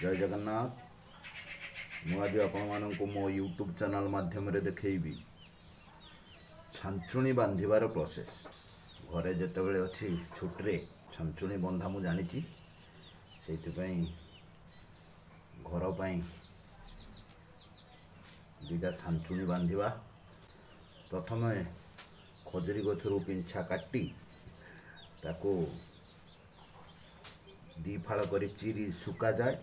जय जगन्नाथ। मुझे आपण मो यूट्यूब चैनल माध्यम देखी छांचुणी बांधार प्रोसेस घरे जिते अच्छी छुट्रे छांचुणी बंधा मु जानी से घर पर दुईटा छांचुणी बांधा। प्रथम खजुरी गछरू पिंछा काटी ताको दी फाड़ कर चिरी सुका जाए।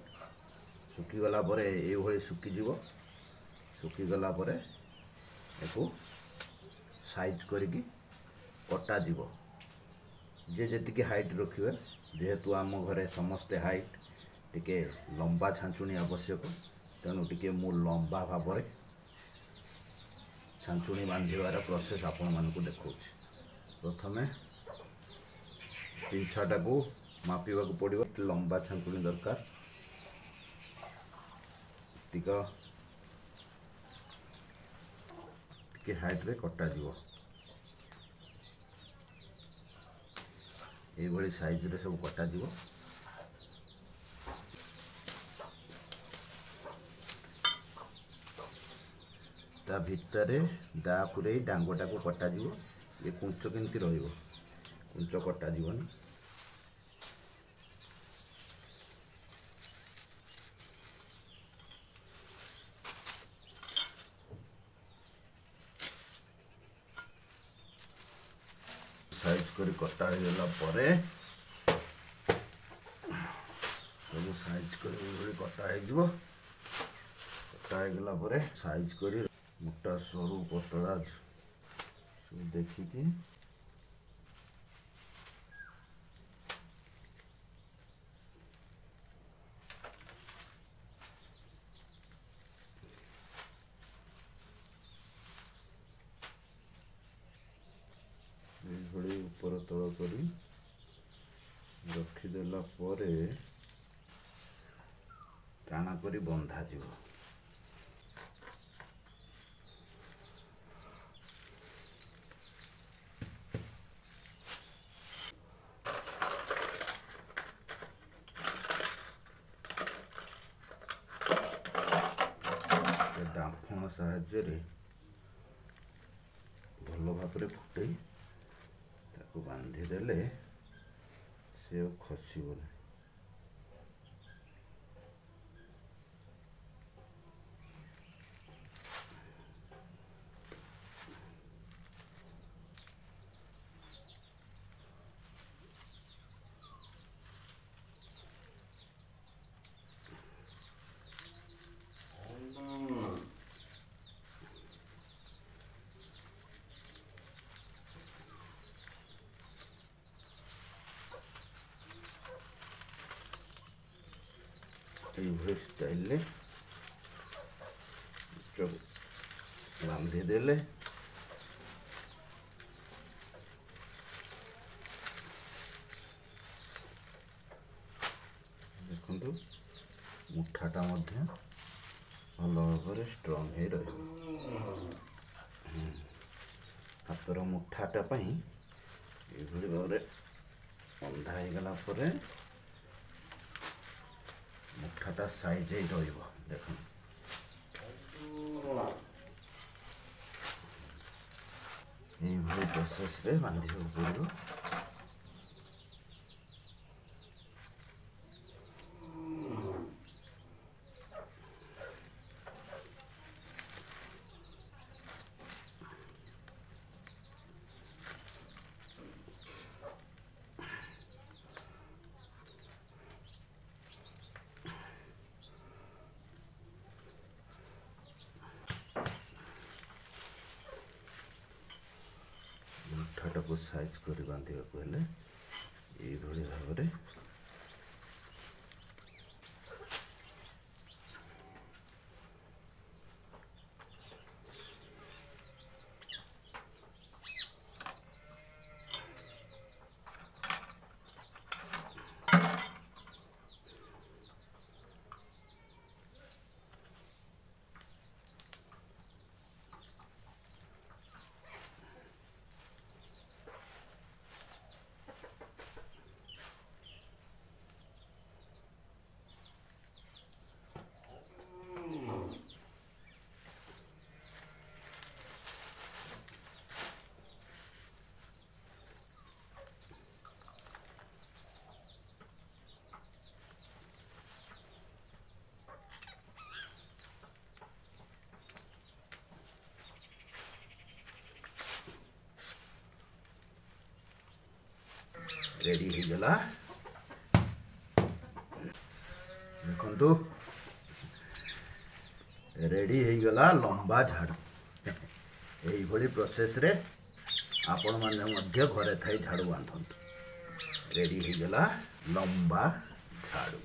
सुखीगला ये सुखीज सुखीगला याकू साइज करिकी कटा जीव। जे जेतिकी हाइट रखिए जेहेतु आम घरे समस्ते हाइट टिके लंबा छांचुणी आवश्यक तेणु टिके मु लंबा भाव में छांचुणी बांधार प्रोसेस आपण मानकु देखौछि। प्रथमे पिंछाटा को मापिबा को पड़िबो। लंबा छांचुणी दरकार टिके हाइट रे कटा जीव। ये साइज रे सब कटा जीव। ता भितर दा पुरे डांगटा को कटा जीव। ये कुंच केमती रहिबो कुंच कटा जीवनी। साइज करी कटा होगा परे सब साइज करी कटा हो कटा होगा परे साइज करी मोटा सरू पतला सब देखिकी ऊपर तल करी रखीदेला परे टाणा करी बंधा जीव। डांफण साहाय्य भल भाव फुटे बांधीदेले से खसबनी। ये स्टाइल बांधीदेले देखु मुठाटा भल भाव स्ट्रंग हो रही। हाथर मुठाटा ये भाव बंधा होगला मुठाटा साइज देख ये प्रोसेस रे बांधा पड़ो। मुठाटा को साइज कर बांधा हेले ये भाव में रेडी हो गला देखु रेडी हो गला लंबा झाड़ू यही प्रोसेस रे आपण माने मध्य घरे थाई झाड़ू बांधतु रेडी हो गला लंबा झाड़ू